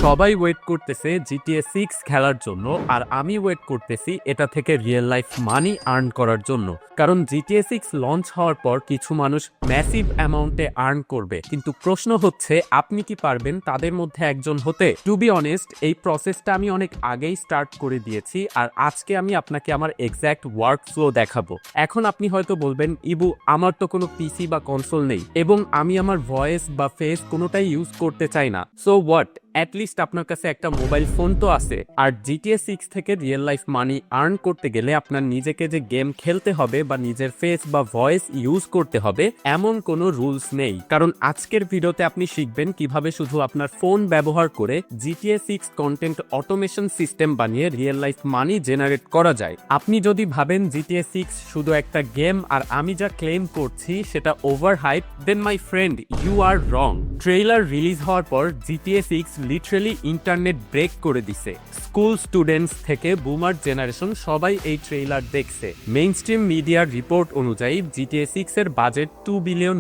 সবাই ওয়েট করতেছে জিটিএ 6 খেলার জন্য, আর আমি ওয়েট করতেছি এটা থেকে রিয়েল লাইফ মানি আর্ন করার জন্য। কারণ জিটিএ 6 লঞ্চ হওয়ার পর কিছু মানুষ ম্যাসিভ অ্যামাউন্টে আর্ন করবে, কিন্তু প্রশ্ন হচ্ছে আপনি কি পারবেন তাদের মধ্যে একজন হতে? টু বি অনেস্ট, এই প্রসেসটা আমি অনেক আগেই স্টার্ট করে দিয়েছি, আর আজকে আমি আপনাকে আমার এক্স্যাক্ট ওয়ার্ক ফ্লো দেখাবো। এখন আপনি হয়তো বলবেন, ইবু আমার তো কোনো পিসি বা কনসোল নেই এবং আমি আমার ভয়েস বা ফেস কোনোটাই ইউজ করতে চাই না, সো হোয়াট? অ্যাটলিস্ট আপনার কাছে একটা মোবাইল ফোন তো আছে। আর জিটিএ 6 থেকে রিয়েল লাইফ মানি আর্ন করতে গেলে আপনার নিজেকে যে গেম খেলতে হবে বা নিজের ফেস বা ভয়েস ইউজ করতে হবে এমন কোনো রুলস নেই। কারণ আজকের ভিডিওতে আপনি শিখবেন কিভাবে শুধু আপনার ফোন ব্যবহার করে জিটিএ 6 কন্টেন্ট অটোমেশন সিস্টেম বানিয়ে রিয়েল লাইফ মানি জেনারেট করা যায়। আপনি যদি ভাবেন জিটিএ 6 শুধু একটা গেম আর আমি যা ক্লেম করছি সেটা over hype, then my friend you are wrong. Trailer release হওয়ার পর জিটিএ 6 লিটারালি ইন্টারনেট ব্রেক করে দিছে। স্কুল স্টুডেন্টস থেকে বুমার জেনারেশন সবাই এই ট্রেইলার দেখছে। মেইনস্ট্রিম মিডিয়ার রিপোর্ট অনুযায়ী জিটিএ 6 এর বাজেট $2 বিলিয়ন,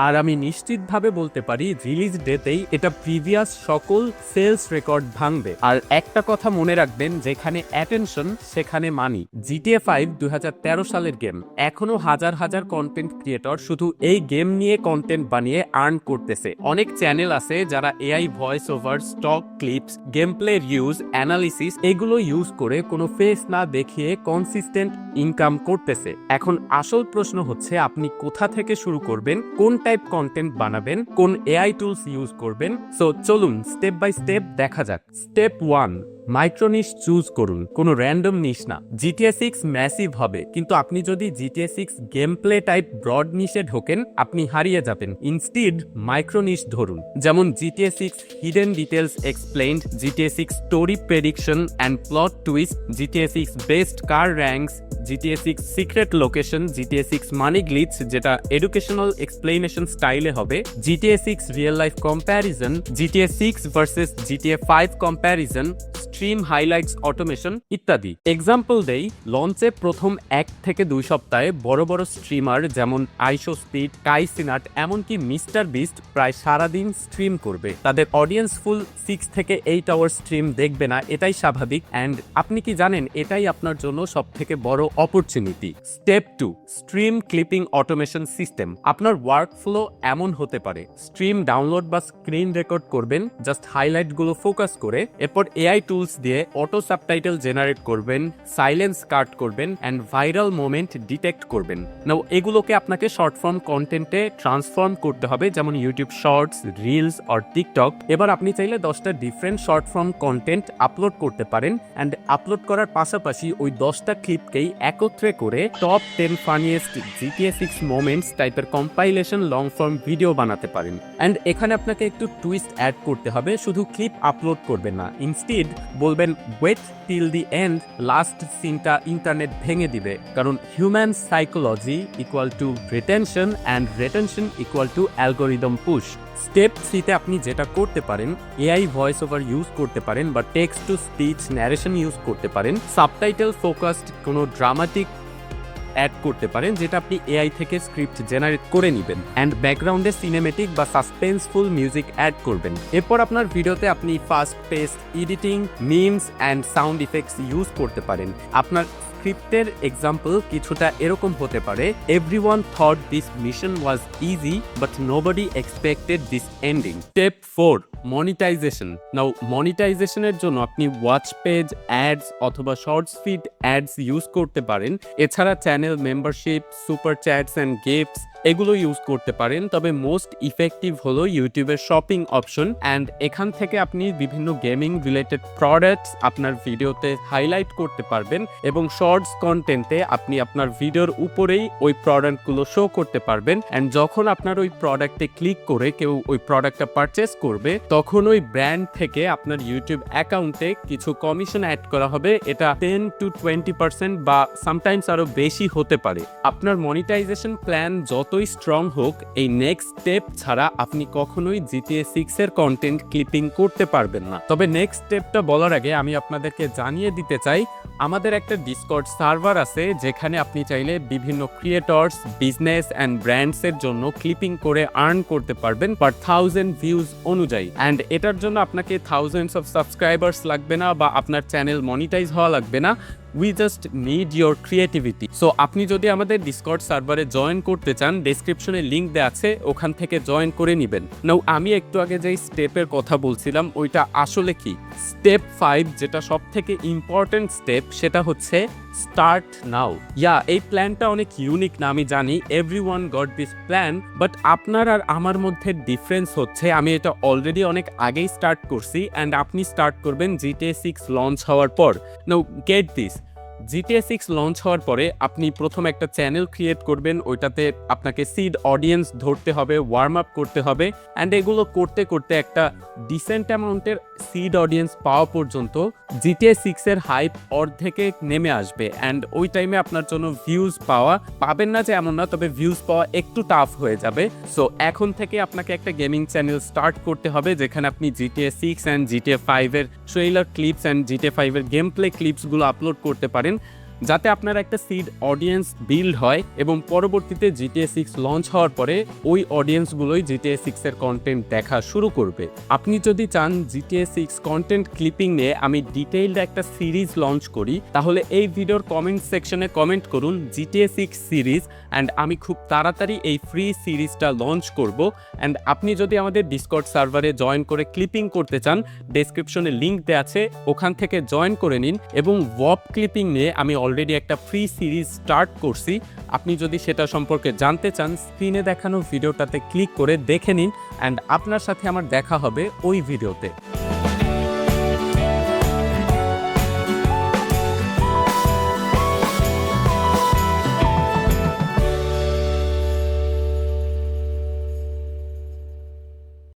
আর আমি নিশ্চিতভাবে বলতে পারি রিলিজ ডেতেই এটা প্রিভিয়াস সকল সেলস রেকর্ড ভাঙবে। আর একটা কথা মনে রাখবেন, যেখানে অ্যাটেনশন সেখানে মানি। জিটিএ 5 2013 সালের গেম, এখনো হাজার হাজার কন্টেন্ট ক্রিয়েটর শুধু এই গেম নিয়ে কন্টেন্ট বানিয়ে আর্ন করতেছে। অনেক চ্যানেল আছে যারা AI voice over, stock clips, game play reviews, analysis এগুলো ইউজ করে কোনো ফেস না দেখিয়ে কনসিস্টেন্ট ইনকাম করতেছে। এখন আসল প্রশ্ন হচ্ছে আপনি কোথা থেকে শুরু করবেন, কোন টাইপ কন্টেন্ট বানাবেন, কোন এআই টুলস ইউজ করবেন। সো চলুন স্টেপ বাই স্টেপ দেখা যাক। স্টেপ 1, মাইক্রো নিশ চুজ করুন, কোনো র্যান্ডম নিশ না। জিটিএ 6 ম্যাসিভ হবে, কিন্তু আপনি যদি GTA 6 game play type broad niche ঢোকেন আপনি হারিয়ে যাবেন। ইনস্টিড মাইক্রো নিশ ধরুন, যেমন GTA 6 hidden details explained, GTA 6 story prediction and plot twist, GTA 6 best car ranks, GTA 6 secret location, GTA 6 money glitch যেটা এডুকেশনাল এক্সপ্লেনেশন স্টাইলে হবে, GTA 6 real life comparison, GTA 6 versus GTA 5 comparison, stream highlights automation ইত্যাদি। Example দেই, লঞ্চে প্রথম 1 থেকে 2 সপ্তাহে বড় বড় স্ট্রিমার যেমন আইশো স্পিড, কাই সিনাট, এমনকি মিস্টার বিস্ট প্রায় সারাদিন স্ট্রিম করবে। তাদের অডিয়েন্স ফুল 6 থেকে 8 আওয়ার স্ট্রিম দেখবে না, এটাই স্বাভাবিক। অ্যান্ড আপনি কি জানেন, এটাই আপনার জন্য সব থেকে বড় opportunity. Step 2, stream clipping automation system. আপনার ওয়ার্ক ফ্লো এমন হতে পারে, স্ট্রিম ডাউনলোড বা স্ক্রিন রেকর্ড করবেন জাস্ট হাইলাইট গুলো ফোকাস করে, এরপর এআই টুলস দিয়ে অটো সাবটাইটেল জেনারেট করবেন, সাইলেন্স কাট করবেন অ্যান্ড ভাইরাল মোমেন্ট ডিটেক্ট করবেন। নাও এগুলোকে আপনাকে শর্ট ফর্ম কন্টেন্টে ট্রান্সফর্ম করতে হবে, যেমন YouTube shorts, reels or TikTok. এবার আপনি চাইলে 10টা different short form content upload করতে পারেন, অ্যান্ড আপলোড করার পাশাপাশি ওই 10টা ক্লিপকেই একত্রে করে টপ 10 ফানিয়েস্ট জিটিএ 6 মোমেন্টস টাইপের কম্পাইলেশন লং ফর্ম ভিডিও বানাতে পারেন। অ্যান্ড এখানে আপনাকে একটু টুইস্ট অ্যাড করতে হবে, শুধু ক্লিপ আপলোড করবেন না, ইনস্টিড বলবেন wait till the end, last সিনটা ইন্টারনেট ভেঙে দিবে। কারণ human psychology equal to retention and retention equal to algorithm push. Step 3 তে আপনি যেটা করতে পারেন, এআই ভয়েস ওভার ইউজ করতে পারেন বা text to speech narration use করতে পারেন, সাবটাইটেল ফোকাসড কোনো ড্রামাটিক অ্যাড করতে পারেন যেটা আপনি এআই থেকে স্ক্রিপ্ট জেনারেট করে নেবেন, অ্যান্ড ব্যাকগ্রাউন্ডে সিনেমেটিক বা সাসপেন্সফুল মিউজিক অ্যাড করবেন। এরপর আপনার ভিডিওতে আপনি fast paced editing, memes and sound effects use করতে পারেন। আপনার স্ক্রিপ্টের এক্সাম্পল কিছুটা এরকম হতে পারে, everyone thought this mission was easy but nobody expected this ending. Step 4, monetisation. Now মনিটাইজেশনের জন্য আপনি ওয়াচ পেজ অ্যাডস অথবা শর্টস ফিড অ্যাডস ইউজ করতে পারেন। এছাড়া channel membership, super chats and gifts এগুলো ইউজ করতে পারেন। তবে মোস্ট ইফেক্টিভ হলো ইউটিউবের শপিং অপশন, অ্যান্ড এখান থেকে আপনি বিভিন্ন গেমিং রিলেটেড প্রোডাক্টস আপনার ভিডিওতে হাইলাইট করতে পারবেন, এবং শর্টস কন্টেন্টে আপনি আপনার ভিডিওর উপরেই ওই প্রোডাক্টগুলো শো করতে পারবেন। অ্যান্ড যখন আপনার ওই প্রোডাক্টে ক্লিক করে কেউ ওই প্রোডাক্টটা পারচেস করবে, তখন ওই ব্র্যান্ড থেকে আপনার ইউটিউব অ্যাকাউন্টে কিছু কমিশন অ্যাড করা হবে। এটা 10 to 20% বা সামটাইমস আরো বেশি হতে পারে। আপনার মনিটাইজেশন প্ল্যান যতই স্ট্রং হোক, এই নেক্সট স্টেপ ছাড়া আপনি কখনোই জিটিএ 6 এর কন্টেন্ট ক্লিপিং করতে পারবেন না। তবে নেক্সট স্টেপটা বলার আগে আমি আপনাদেরকে জানিয়ে দিতে চাই, আমাদের একটা ডিসকর্ড সার্ভার আছে যেখানে আপনি চাইলে বিভিন্ন ক্রিয়েটর্স, বিজনেস অ্যান্ড ব্র্যান্ডসের জন্য ক্লিপিং করে আর্ন করতে পারবেন পার 1000 ভিউজ অনুযায়ী। অ্যান্ড এটার জন্য আপনাকে থাউজেন্ডস অফ সাবস্ক্রাইবার্স লাগবে না বা আপনার চ্যানেল মনিটাইজ হওয়া লাগবে না। We just need your creativity. So আপনি যদি আমাদের ডিসকর্ড সার্ভারে জয়েন করতে চান, ডেসক্রিপশনে লিঙ্ক দেওয়া আছে, ওখান থেকে জয়েন করে নেবেন। নাও আমি একটু আগে যেই স্টেপের কথা বলছিলাম ওইটা আসলে কি, স্টেপ 5 যেটা সব থেকে ইম্পর্টেন্ট স্টেপ, সেটা হচ্ছে স্টার্ট নাও। এই প্ল্যানটা অনেক ইউনিক না আমি জানি, everyone got this plan, but আপনার আর আমার মধ্যে ডিফারেন্স হচ্ছে আমি এটা অলরেডি অনেক আগেই স্টার্ট করছি অ্যান্ড আপনি স্টার্ট করবেন GTA 6 লঞ্চ হওয়ার পর। নাও গেট দিস, GTA 6 লঞ্চ হওয়ার পরে আপনি প্রথম একটা চ্যানেল ক্রিয়েট করবেন, ওইটাতে আপনাকে সিড অডিয়েন্স ধরতে হবে, ওয়ার্ম আপ করতে হবে, অ্যান্ড এগুলো করতে করতে একটা ডিসেন্ট অ্যামাউন্টের সিড অডিয়েন্স পাওয়া পর্যন্ত GTA 6 এর হাইপ অর্ধেকে নেমে আসবে। অ্যান্ড ওই টাইমে আপনার জন্য ভিউজ পাবেন না যে এমন না, তবে ভিউজ পাওয়া একটু টাফ হয়ে যাবে। সো এখন থেকে আপনাকে একটা গেমিং চ্যানেল স্টার্ট করতে হবে যেখানে আপনি GTA 6 অ্যান্ড GTA 5 এর ট্রেইলার ক্লিপস অ্যান্ড GTA 5 এর গেম প্লে ক্লিপসগুলো আপলোড করতে পারেন, যাতে আপনার একটা সিড অডিয়েন্স বিল্ড হয় এবং পরবর্তীতে GTA 6 লঞ্চ হওয়ার পরে ওই অডিয়েন্সগুলোই GTA 6 এর কন্টেন্ট দেখা শুরু করবে। আপনি যদি চান GTA 6 কন্টেন্ট ক্লিপিং নিয়ে আমি ডিটেইলড একটা সিরিজ লঞ্চ করি, তাহলে এই ভিডিওর কমেন্ট সেকশনে কমেন্ট করুন GTA 6 সিরিজ, অ্যান্ড আমি খুব তাড়াতাড়ি এই ফ্রি সিরিজটা লঞ্চ করব। অ্যান্ড আপনি যদি আমাদের ডিসকর্ড সার্ভারে জয়েন করে ক্লিপিং করতে চান, ডেসক্রিপশনে লিঙ্ক দেওয়া আছে, ওখান থেকে জয়েন করে নিন। এবং ওয়াপ ক্লিপিং নিয়ে আমি অলরেডি একটা ফ্রি সিরিজ স্টার্ট করছি, আপনি যদি সেটা সম্পর্কে জানতে চান স্ক্রিনে দেখানো ভিডিওটাতে ক্লিক করে দেখে নিন, অ্যান্ড আপনার সাথে আমার দেখা হবে ওই ভিডিওতে।